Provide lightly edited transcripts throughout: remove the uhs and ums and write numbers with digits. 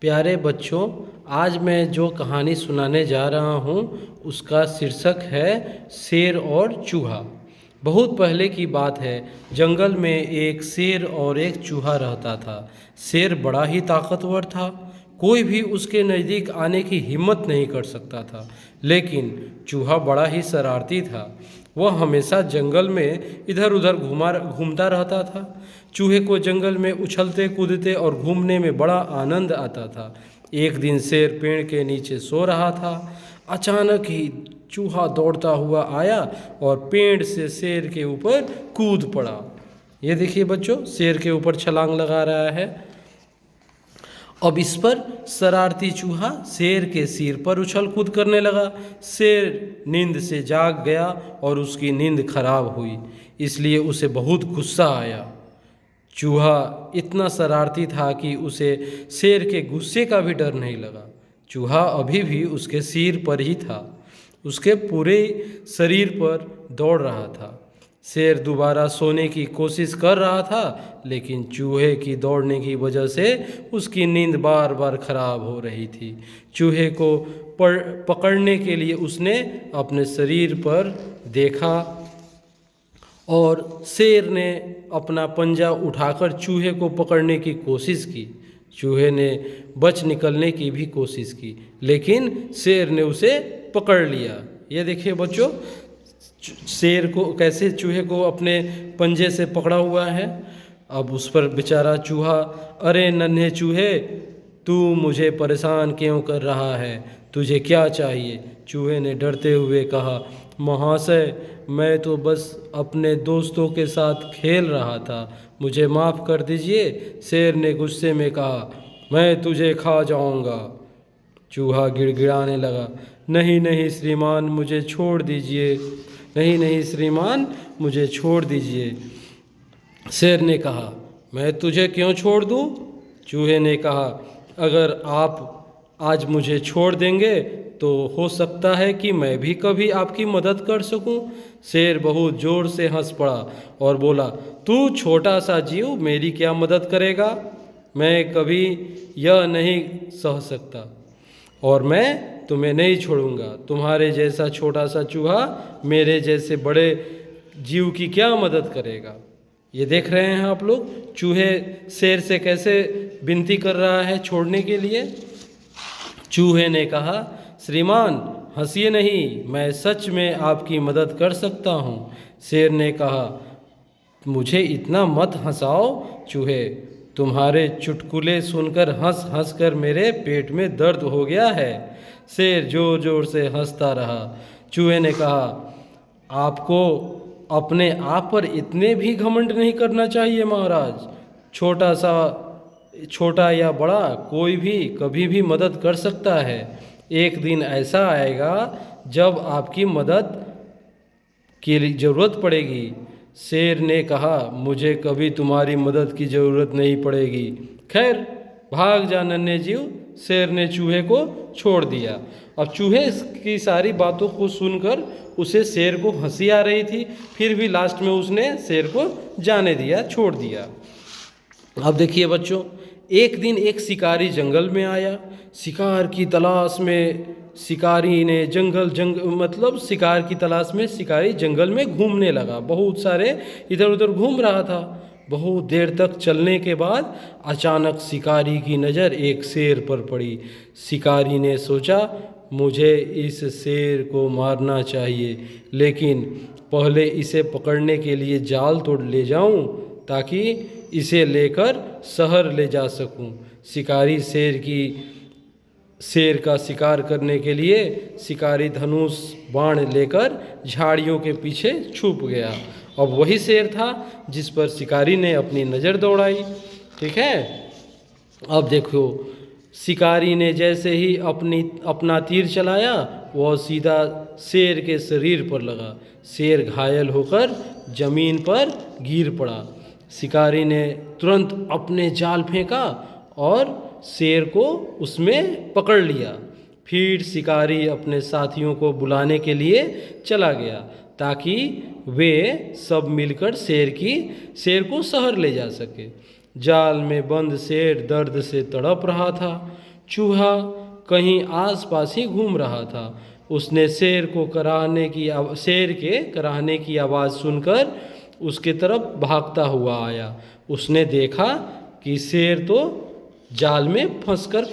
प्यारे बच्चों, आज मैं जो कहानी सुनाने जा रहा हूँ उसका शीर्षक है शेर और चूहा। बहुत पहले की बात है। जंगल में एक शेर और एक चूहा रहता था। शेर बड़ा ही ताकतवर था, कोई भी उसके नज़दीक आने की हिम्मत नहीं कर सकता था। लेकिन चूहा बड़ा ही शरारती था। वह हमेशा जंगल में इधर उधर घूमता रहता था। चूहे को जंगल में उछलते कूदते और घूमने में बड़ा आनंद आता था। एक दिन शेर पेड़ के नीचे सो रहा था। अचानक ही चूहा दौड़ता हुआ आया और पेड़ से शेर के ऊपर कूद पड़ा। ये देखिए बच्चों, शेर के ऊपर छलांग लगा रहा है। अब इस पर शरारती चूहा शेर के सिर पर उछल कूद करने लगा। शेर नींद से जाग गया और उसकी नींद खराब हुई, इसलिए उसे बहुत गुस्सा आया। चूहा इतना शरारती था कि उसे शेर के गुस्से का भी डर नहीं लगा। चूहा अभी भी उसके सिर पर ही था, उसके पूरे शरीर पर दौड़ रहा था। शेर दोबारा सोने की कोशिश कर रहा था, लेकिन चूहे की दौड़ने की वजह से उसकी नींद बार बार खराब हो रही थी। चूहे को पकड़ने के लिए उसने अपने शरीर पर देखा और शेर ने अपना पंजा उठाकर चूहे को पकड़ने की कोशिश की। चूहे ने बच निकलने की भी कोशिश की, लेकिन शेर ने उसे पकड़ लिया। ये देखिए बच्चों, शेर को कैसे चूहे को अपने पंजे से पकड़ा हुआ है। अब उस पर बेचारा चूहा, अरे नन्हे चूहे, तू मुझे परेशान क्यों कर रहा है, तुझे क्या चाहिए? चूहे ने डरते हुए कहा, महाशय, मैं तो बस अपने दोस्तों के साथ खेल रहा था, मुझे माफ़ कर दीजिए। शेर ने गुस्से में कहा, मैं तुझे खा जाऊंगा। चूहा गिड़गिड़ाने लगा, नहीं नहीं श्रीमान, मुझे छोड़ दीजिए, नहीं नहीं श्रीमान, मुझे छोड़ दीजिए। शेर ने कहा, मैं तुझे क्यों छोड़ दूं? चूहे ने कहा, अगर आप आज मुझे छोड़ देंगे तो हो सकता है कि मैं भी कभी आपकी मदद कर सकूं। शेर बहुत ज़ोर से हंस पड़ा और बोला, तू छोटा सा जीव मेरी क्या मदद करेगा? मैं कभी यह नहीं सह सकता और मैं तुम्हें नहीं छोड़ूंगा। तुम्हारे जैसा छोटा सा चूहा मेरे जैसे बड़े जीव की क्या मदद करेगा? ये देख रहे हैं आप लोग, चूहे शेर से कैसे विनती कर रहा है छोड़ने के लिए। चूहे ने कहा, श्रीमान हंसिए नहीं, मैं सच में आपकी मदद कर सकता हूँ। शेर ने कहा, मुझे इतना मत हंसाओ चूहे, तुम्हारे चुटकुले सुनकर हंस हंस कर मेरे पेट में दर्द हो गया है। शेर जोर जोर से हंसता रहा। चूहे ने कहा, आपको अपने आप पर इतने भी घमंड नहीं करना चाहिए महाराज। छोटा या बड़ा कोई भी कभी भी मदद कर सकता है। एक दिन ऐसा आएगा जब आपकी मदद की ज़रूरत पड़ेगी। शेर ने कहा, मुझे कभी तुम्हारी मदद की ज़रूरत नहीं पड़ेगी। खैर, भाग जा नन्हे जीव। शेर ने चूहे को छोड़ दिया। अब चूहे की सारी बातों को सुनकर उसे शेर को हंसी आ रही थी, फिर भी लास्ट में उसने शेर को जाने दिया, छोड़ दिया। अब देखिए बच्चों, एक दिन एक शिकारी जंगल में आया। शिकार की तलाश में शिकारी ने शिकार की तलाश में शिकारी जंगल में घूमने लगा। बहुत सारे इधर उधर घूम रहा था। बहुत देर तक चलने के बाद अचानक शिकारी की नज़र एक शेर पर पड़ी। शिकारी ने सोचा, मुझे इस शेर को मारना चाहिए, लेकिन पहले इसे पकड़ने के लिए जाल तोड़ ले जाऊं ताकि इसे लेकर शहर ले जा सकूं। शिकारी शेर का शिकार करने के लिए शिकारी धनुष बाण लेकर झाड़ियों के पीछे छुप गया। अब वही शेर था जिस पर शिकारी ने अपनी नज़र दौड़ाई। ठीक है, अब देखो, शिकारी ने जैसे ही अपना तीर चलाया, वह सीधा शेर के शरीर पर लगा। शेर घायल होकर जमीन पर गिर पड़ा। शिकारी ने तुरंत अपने जाल फेंका और शेर को उसमें पकड़ लिया। फिर शिकारी अपने साथियों को बुलाने के लिए चला गया ताकि वे सब मिलकर शेर को शहर ले जा सके। जाल में बंद शेर दर्द से तड़प रहा था। चूहा कहीं आसपास ही घूम रहा था। उसने शेर के कराहने की आवाज़ सुनकर उसके तरफ भागता हुआ आया। उसने देखा कि शेर तो जाल में फंसकर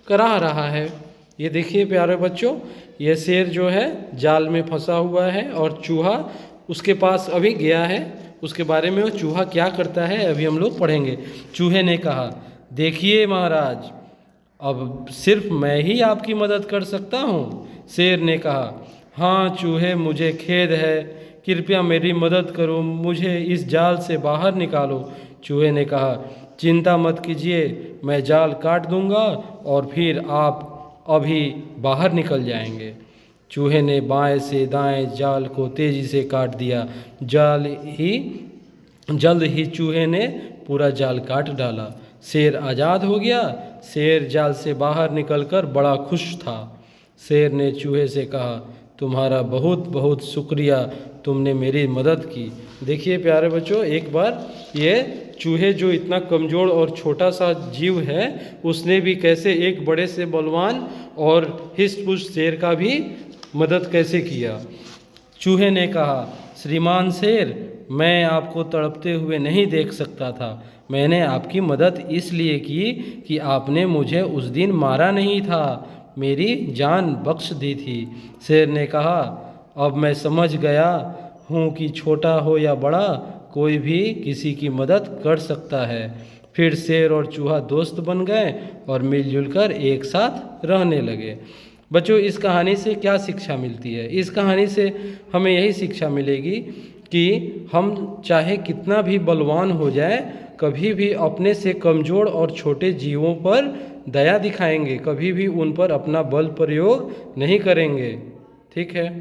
कराह रहा है। ये देखिए प्यारे बच्चों, ये शेर जो है जाल में फंसा हुआ है और चूहा उसके पास अभी गया है। उसके बारे में वो चूहा क्या करता है अभी हम लोग पढ़ेंगे। चूहे ने कहा, देखिए महाराज, अब सिर्फ मैं ही आपकी मदद कर सकता हूँ। शेर ने कहा, हाँ चूहे, मुझे खेद है, कृपया मेरी मदद करो, मुझे इस जाल से बाहर निकालो। चूहे ने कहा, चिंता मत कीजिए, मैं जाल काट दूंगा और फिर आप अभी बाहर निकल जाएंगे। चूहे ने बाएं से दाएं जाल को तेजी से काट दिया। जल्द ही चूहे ने पूरा जाल काट डाला। शेर आज़ाद हो गया। शेर जाल से बाहर निकलकर बड़ा खुश था। शेर ने चूहे से कहा, तुम्हारा बहुत बहुत शुक्रिया, तुमने मेरी मदद की। देखिए प्यारे बच्चों, एक बार ये चूहे जो इतना कमज़ोर और छोटा सा जीव है, उसने भी कैसे एक बड़े से बलवान और हिस्ट-पुस्ट शेर का भी मदद कैसे किया। चूहे ने कहा, श्रीमान शेर, मैं आपको तड़पते हुए नहीं देख सकता था। मैंने आपकी मदद इसलिए की कि आपने मुझे उस दिन मारा नहीं था, मेरी जान बख्श दी थी। शेर ने कहा, अब मैं समझ गया हूँ कि छोटा हो या बड़ा, कोई भी किसी की मदद कर सकता है। फिर शेर और चूहा दोस्त बन गए और मिलजुल कर एक साथ रहने लगे। बच्चों, इस कहानी से क्या शिक्षा मिलती है? इस कहानी से हमें यही शिक्षा मिलेगी कि हम चाहे कितना भी बलवान हो जाए, कभी भी अपने से कमज़ोर और छोटे जीवों पर दया दिखाएंगे, कभी भी उन पर अपना बल प्रयोग नहीं करेंगे। ठीक है।